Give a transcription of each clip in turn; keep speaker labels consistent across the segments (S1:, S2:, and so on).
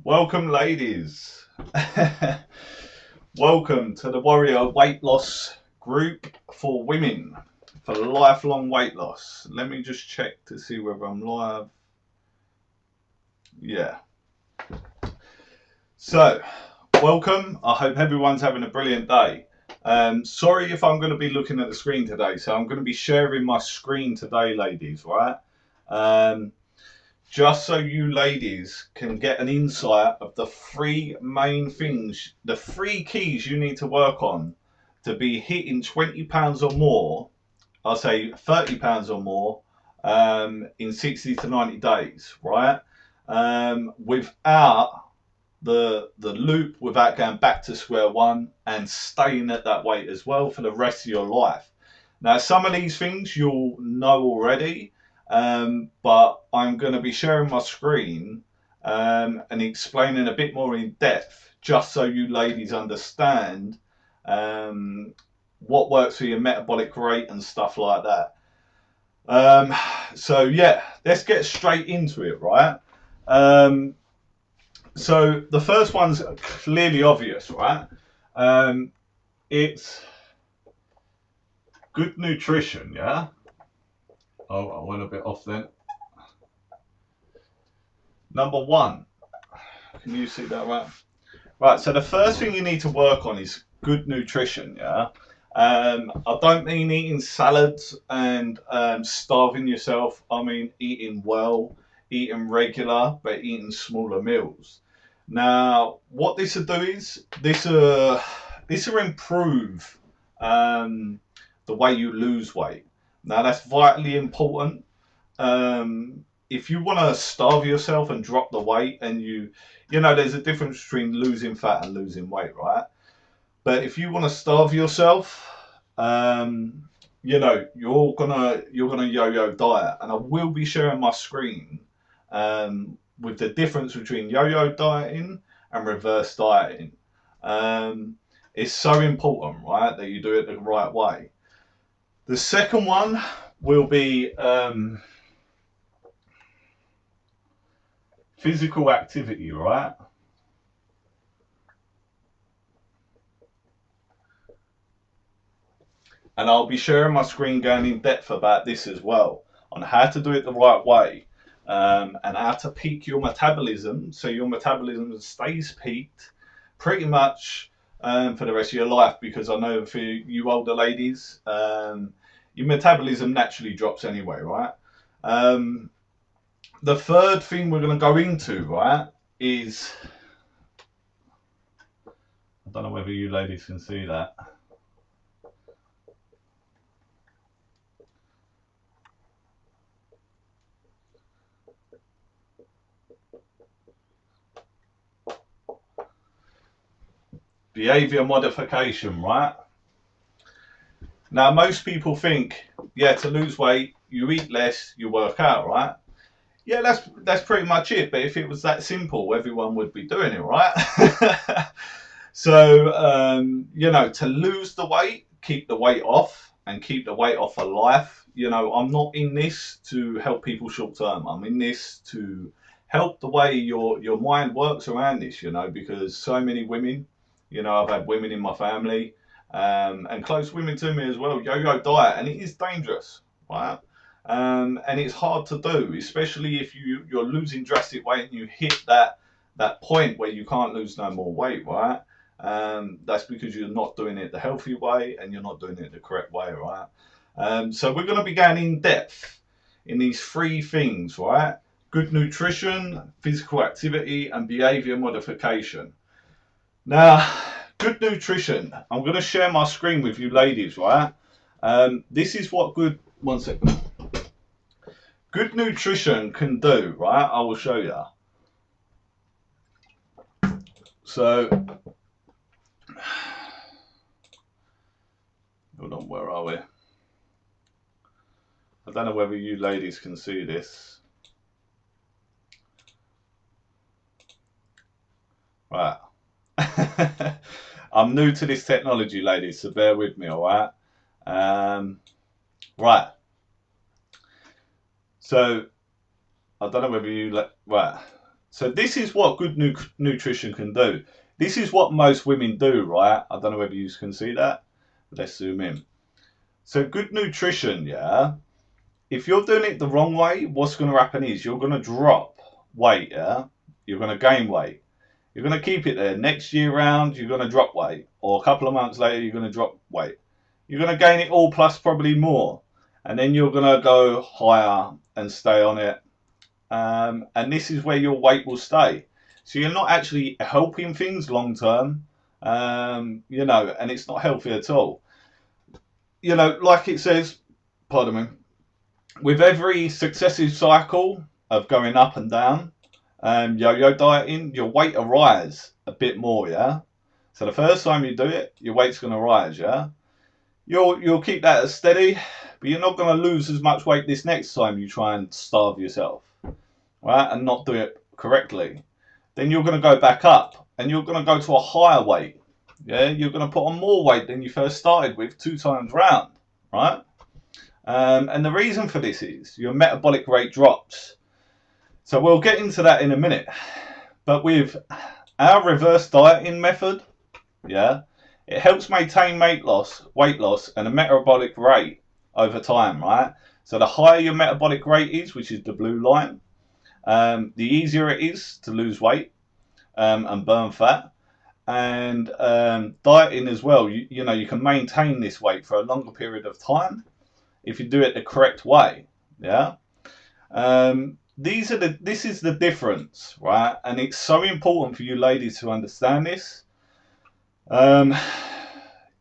S1: Welcome, ladies. Welcome to the Warrior Weight Loss Group for women for lifelong weight loss. Let me just check to see whether I'm live. Yeah. So, welcome. I hope everyone's having a brilliant day. Sorry if I'm going to be looking at the screen today. So I'm going to be sharing my screen today, ladies, right? Just so you ladies can get an insight of the three main things, the three keys you need to work on to be hitting 20 pounds or more, I'll say 30 pounds or more, in 60 to 90 days, right? Without the loop, without going back to square one and staying at that weight as well for the rest of your life. Now, some of these things you'll know already, but I'm going to be sharing my screen and explaining a bit more in depth, just so you ladies understand what works for your metabolic rate and stuff like that. So yeah, let's get straight into it, right? So the first one's clearly obvious, right? It's good nutrition, yeah? Oh, I went a bit off then. Number one, can you see that right? Right, so the first thing you need to work on is good nutrition, yeah? I don't mean eating salads and starving yourself. I mean eating well, eating regular, but eating smaller meals. Now, what this will do is this will improve the way you lose weight. Now, that's vitally important. If you want to starve yourself and drop the weight, and you know, there's a difference between losing fat and losing weight, right? But if you want to starve yourself, you know, you're gonna yo-yo diet, and I will be sharing my screen with the difference between yo-yo dieting and reverse dieting. It's so important, right, that you do it the right way. The second one will be physical activity, right? And I'll be sharing my screen going in depth about this as well, on how to do it the right way, and how to peak your metabolism so your metabolism stays peaked pretty much for the rest of your life. Because I know for you older ladies, your metabolism naturally drops anyway, right? The third thing we're going to go into, right, is, I don't know whether you ladies can see that. Behavior modification, right? Now, most people think, yeah, to lose weight, you eat less, you work out, right? Yeah, that's pretty much it. But if it was that simple, everyone would be doing it, right? So, you know, to lose the weight, keep the weight off, and keep the weight off for life. You know, I'm not in this to help people short term. I'm in this to help the way your mind works around this. You know, because so many women, you know, I've had women in my family, and close women to me as well, yo-yo diet, and it is dangerous, right? And it's hard to do, especially if you're losing drastic weight and you hit that point where you can't lose no more weight, right? That's because you're not doing it the healthy way and you're not doing it the correct way, right? So we're going to be going in depth in these three things, right? Good nutrition, physical activity, and behavior modification. Now, good nutrition. I'm going to share my screen with you ladies, right? This is what good, one second. Good nutrition can do, right? I will show you. So, hold on, where are we? I don't know whether you ladies can see this. Right. I'm new to this technology, ladies, so bear with me, all right? Right. So, I don't know whether you... Right. So this is what good nutrition can do. This is what most women do, right? I don't know whether you can see that. Let's zoom in. So good nutrition, yeah. If you're doing it the wrong way, what's going to happen is you're going to drop weight, yeah. You're going to gain weight. You're going to keep it there. Next year round, you're going to drop weight, or a couple of months later, you're going to drop weight. You're going to gain it all plus probably more, and then you're going to go higher and stay on it. And this is where your weight will stay. So you're not actually helping things long term, you know, and it's not healthy at all. You know, like it says, pardon me, with every successive cycle of going up and down, yo-yo dieting, your weight will rise a bit more, yeah. So the first time you do it, your weight's going to rise, yeah. You'll keep that as steady, but you're not going to lose as much weight this next time you try and starve yourself, right, and not do it correctly. Then you're going to go back up, and you're going to go to a higher weight. Yeah, you're going to put on more weight than you first started with 2 times round, right? And the reason for this is your metabolic rate drops. So we'll get into that in a minute. But with our reverse dieting method, yeah, it helps maintain weight loss, and a metabolic rate over time, right? So the higher your metabolic rate is, which is the blue line, the easier it is to lose weight and burn fat. And dieting as well, you know, you can maintain this weight for a longer period of time if you do it the correct way, yeah. This is the difference, right? And it's so important for you ladies to understand this. You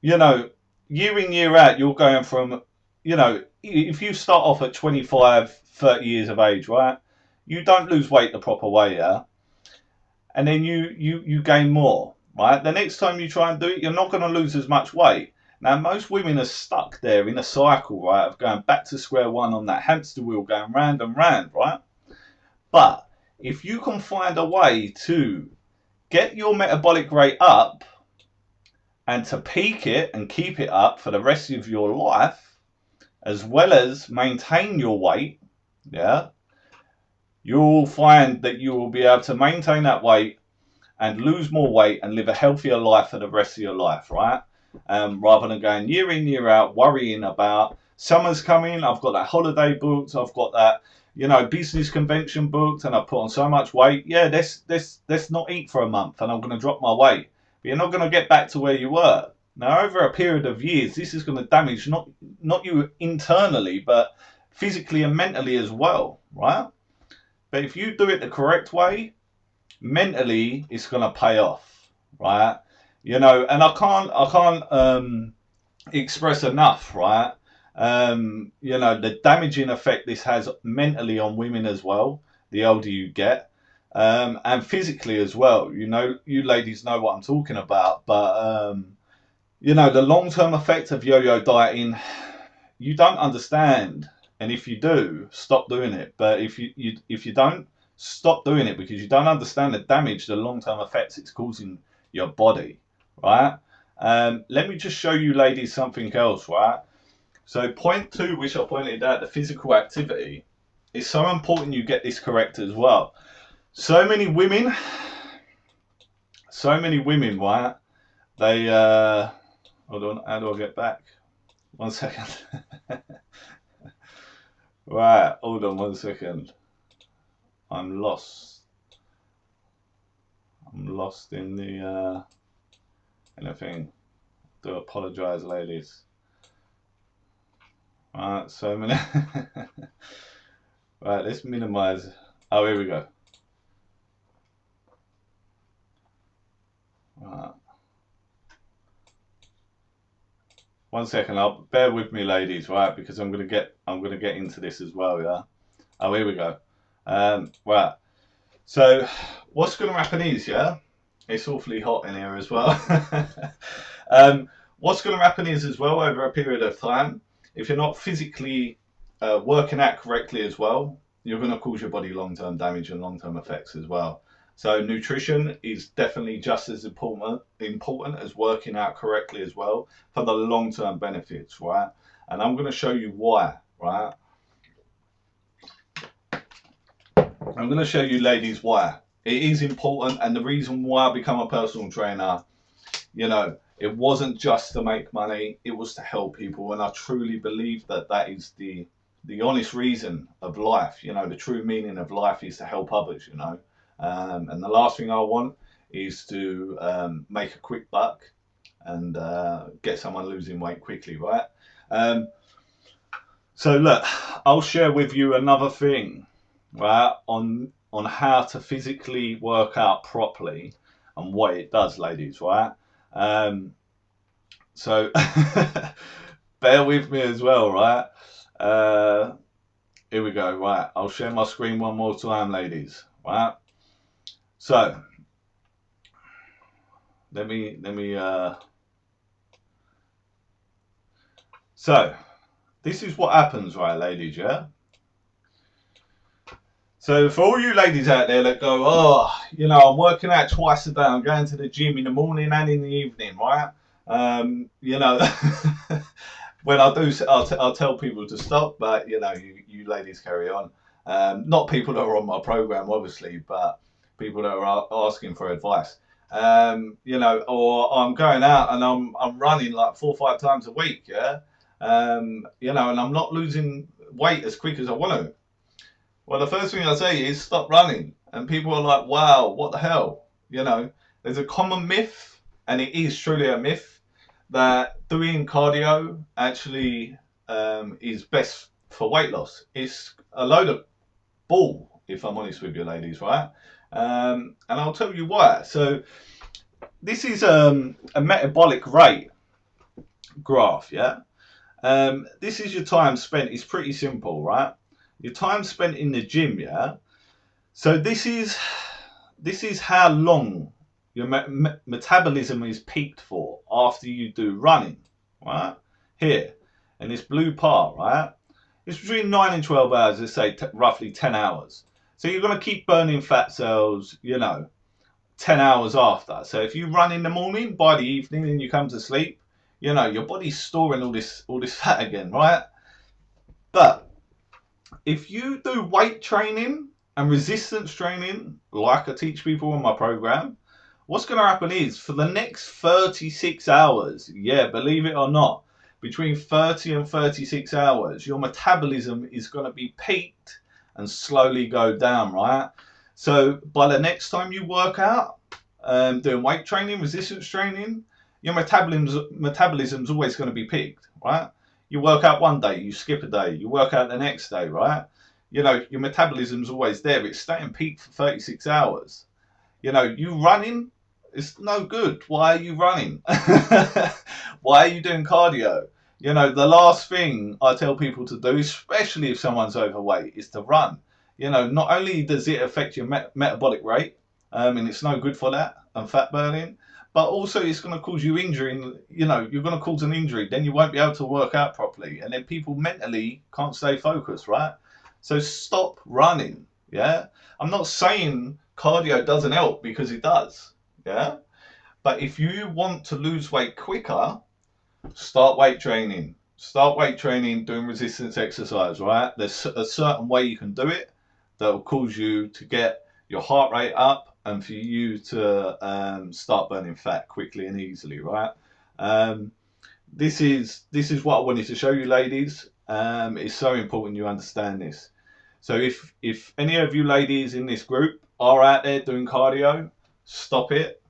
S1: know, year in, year out, you're going from, you know, if you start off at 25, 30 years of age, right? You don't lose weight the proper way, yeah? And then you gain more, right? The next time you try and do it, you're not going to lose as much weight. Now, most women are stuck there in a cycle, right, of going back to square one on that hamster wheel, going round and round, right? But if you can find a way to get your metabolic rate up and to peak it and keep it up for the rest of your life, as well as maintain your weight, yeah, you'll find that you will be able to maintain that weight and lose more weight and live a healthier life for the rest of your life, right? Rather than going year in, year out, worrying about summer's coming, I've got that holiday booked, I've got that, you know, business convention booked, and I've put on so much weight. Yeah, let's not eat for a month and I'm going to drop my weight. But you're not going to get back to where you were. Now, over a period of years, this is going to damage not you internally, but physically and mentally as well, right? But if you do it the correct way, mentally it's going to pay off, right? You know, and I can't express enough, right? You know, the damaging effect this has mentally on women as well, the older you get, and physically as well. You know, you ladies know what I'm talking about, but you know, the long-term effect of yo-yo dieting, you don't understand. And if you do, stop doing it. But if you don't, stop doing it, because you don't understand the damage, the long-term effects it's causing your body, right? Let me just show you ladies something else, right? So point 2, which I pointed out, the physical activity, is so important you get this correct as well. So many women, right? They hold on, how do I get back? 1 second. Right, hold on 1 second. I'm lost. I'm lost in the thing. Do apologise, ladies. Right, so many. Right, let's minimise. Oh, here we go. Right. 1 second. Bear with me, ladies. Right, because I'm gonna get into this as well. Yeah. Oh, here we go. Right. So, what's going to happen is, yeah, it's awfully hot in here as well. What's going to happen is, as well, over a period of time, if you're not physically working out correctly as well, you're going to cause your body long-term damage and long-term effects as well. So nutrition is definitely just as important as working out correctly as well for the long-term benefits, right? And I'm going to show you why, right? I'm going to show you ladies why. it is important, and the reason why I become a personal trainer, you know, it wasn't just to make money, it was to help people, and I truly believe that that is the honest reason of life. You know, the true meaning of life is to help others, you know. And the last thing I want is to make a quick buck and get someone losing weight quickly, right? Um, so look, I'll share with you another thing, right, on how to physically work out properly and what it does, ladies, right? Um, so bear with me as well, right? Here we go, right? I'll share my screen one more time, ladies, right? So let me so this is what happens, right, ladies, yeah? So for all you ladies out there that go, oh, you know, I'm working out twice a day, I'm going to the gym in the morning and in the evening, right? You know, when I do, I'll tell people to stop, but you know, you ladies carry on. Not people that are on my program, obviously, but people that are asking for advice. You know, or I'm going out and I'm running like 4 or 5 times a week, yeah. You know, and I'm not losing weight as quick as I want to. Well, the first thing I say is stop running, and people are like, "Wow, what the hell?" You know, there's a common myth, and it is truly a myth, that doing cardio actually is best for weight loss. It's a load of bull, if I'm honest with you, ladies, right? And I'll tell you why. So this is a metabolic rate graph, yeah. This is your time spent. It's pretty simple, right? Your time spent in the gym, yeah. So this is how long your metabolism is peaked for after you do running, right? Here, in this blue part, right? It's between 9 and 12 hours, let's say roughly 10 hours. So you're going to keep burning fat cells, you know, 10 hours after. So if you run in the morning, by the evening and you come to sleep, you know, your body's storing all this fat again, right? But if you do weight training and resistance training, like I teach people on my program, what's going to happen is for the next 36 hours, yeah, believe it or not, between 30 and 36 hours, your metabolism is going to be peaked and slowly go down, right? So by the next time you work out, doing weight training, resistance training, your metabolism's always going to be peaked, right? You work out one day, you skip a day, you work out the next day, right? You know, your metabolism's always there. It's staying peak for 36 hours. You know, you running, it's no good. Why are you running? Why are you doing cardio? You know, the last thing I tell people to do, especially if someone's overweight, is to run. You know, not only does it affect your metabolic rate, and it's no good for that, and fat burning, but also it's going to cause you injury. And, you know, you're going to cause an injury, then you won't be able to work out properly. And then people mentally can't stay focused, right? So stop running, yeah? I'm not saying cardio doesn't help, because it does, yeah? But if you want to lose weight quicker, start weight training. Start weight training, doing resistance exercise, right? There's a certain way you can do it that will cause you to get your heart rate up and for you to start burning fat quickly and easily, right? This is what I wanted to show you, ladies. It's so important you understand this. So if any of you ladies in this group are out there doing cardio, stop it.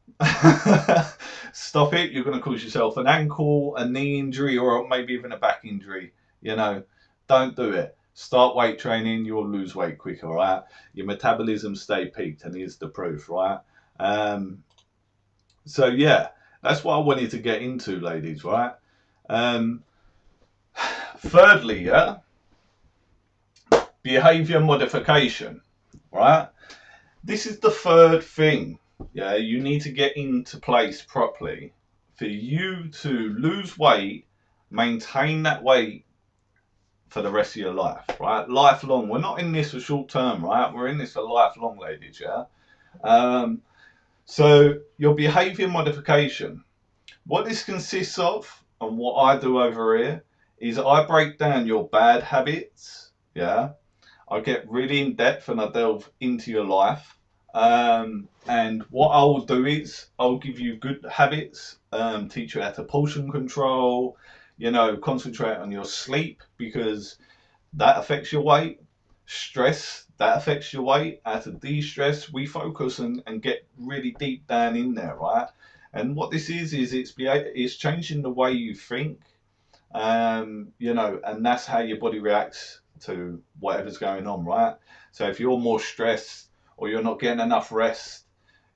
S1: Stop it. You're going to cause yourself an ankle, a knee injury, or maybe even a back injury. You know, don't do it. Start weight training, you'll lose weight quicker, right? Your metabolism stay peaked, and here's the proof, right? So yeah, that's what I wanted to get into, ladies, right? Thirdly, yeah, behavior modification, right? This is the third thing, yeah, you need to get into place properly for you to lose weight, maintain that weight for the rest of your life, right? Lifelong. We're not in this for short term, right? We're in this for lifelong, ladies, yeah? So your behavior modification, what this consists of, and what I do over here, is I break down your bad habits, yeah? I get really in depth and I delve into your life. And what I will do is I'll give you good habits, teach you how to portion control, concentrate on your sleep because that affects your weight. Stress, that affects your weight. How to de-stress. We focus and get really deep down in there, right? And what this is it's changing the way you think, and that's how your body reacts to whatever's going on, right? So if you're more stressed or you're not getting enough rest,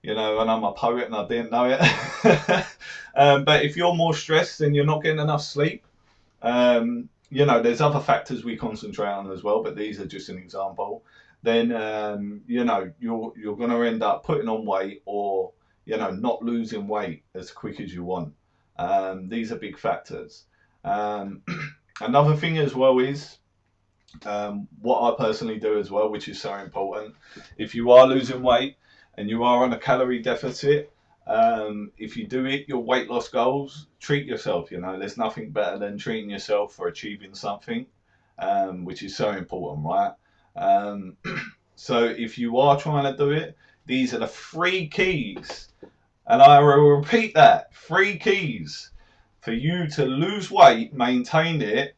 S1: and I'm a poet and I didn't know it, but if you're more stressed and you're not getting enough sleep, there's other factors we concentrate on as well, but these are just an example. Then, you're going to end up putting on weight or, not losing weight as quick as you want. These are big factors. Um, Another thing as well is what I personally do as well, which is so important. If you are losing weight and you are on a calorie deficit, if you do hit your weight loss goals, treat yourself. There's nothing better than treating yourself for achieving something, which is so important, right? Um, so if you are trying to do it, these are the 3 keys, and I will repeat that: 3 keys for you to lose weight, maintain it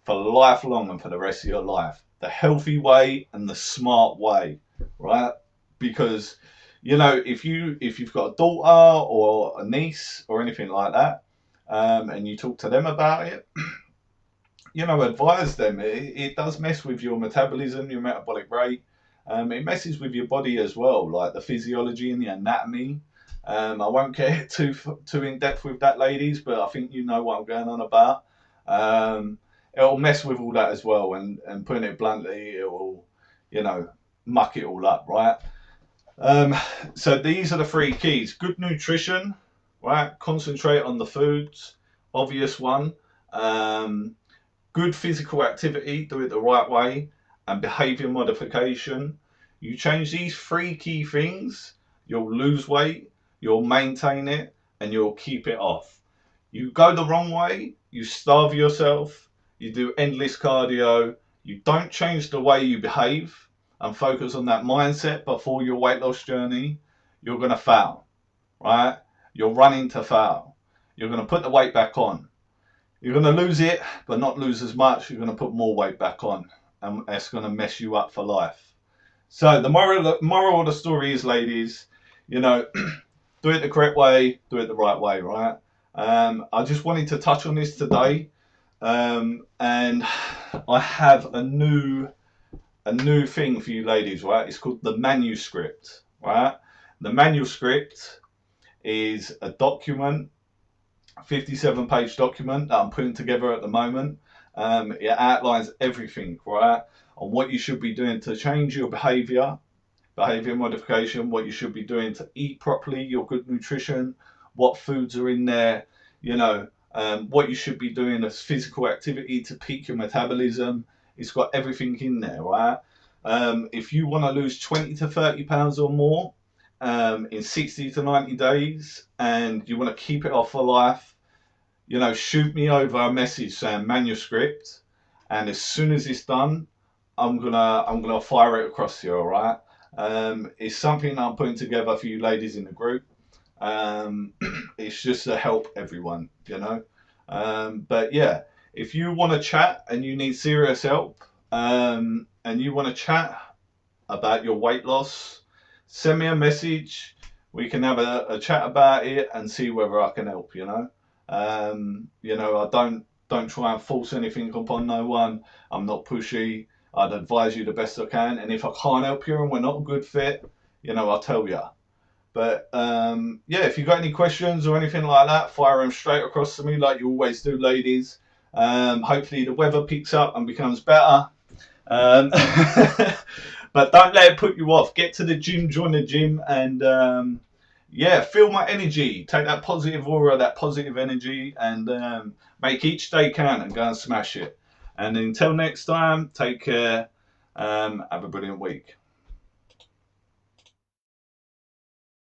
S1: for lifelong and for the rest of your life. The healthy way and the smart way, right? Because if you've got a daughter or a niece or anything like that, and you talk to them about it, advise them. It does mess with your metabolism, your metabolic rate. It messes with your body as well, like the physiology and the anatomy. I won't get too in depth with that, ladies, but I think you know what I'm going on about. Um, it'll mess with all that as well, and putting it bluntly, it will, muck it all up, right? Um, so these are the 3 keys: good nutrition, right? Concentrate on the foods, obvious one. Um, Good physical activity, do it the right way, and behavior modification. You change these 3 key things, you'll lose weight, you'll maintain it, and you'll keep it off. You go the wrong way, you starve yourself, you do endless cardio, you don't change the way you behave and focus on that mindset before your weight loss journey, you're going to fail, right? You're running to fail. You're going to put the weight back on. You're going to lose it, but not lose as much. You're going to put more weight back on, and it's going to mess you up for life. So the moral of the story is, ladies, do it the correct way, do it the right way, right? I just wanted to touch on this today, and I have a new thing for you, ladies, right? It's called the manuscript, right? The manuscript is a document, 57-page document that I'm putting together at the moment. It outlines everything, right, on what you should be doing to change your behavior modification, what you should be doing to eat properly, your good nutrition, what foods are in there, what you should be doing as physical activity to peak your metabolism. It's got everything in there, right? If you want to lose 20 to 30 pounds or more in 60 to 90 days and you want to keep it off for life, shoot me over a message saying manuscript, and as soon as it's done, I'm gonna fire it across to you. All right. It's something I'm putting together for you ladies in the group. It's just to help everyone, But yeah, if you want to chat and you need serious help, and you want to chat about your weight loss, send me a message. We can have a chat about it and see whether I can help. I don't try and force anything upon no one. I'm not pushy. I'd advise you the best I can, and if I can't help you and we're not a good fit, I'll tell you. But yeah, if you got any questions or anything like that, fire them straight across to me like you always do, ladies. Hopefully the weather picks up and becomes better. Um, but don't let it put you off. Get to the gym, join the gym, and yeah, feel my energy. Take that positive aura, that positive energy, and make each day count and go and smash it. And until next time, take care. Have a brilliant week.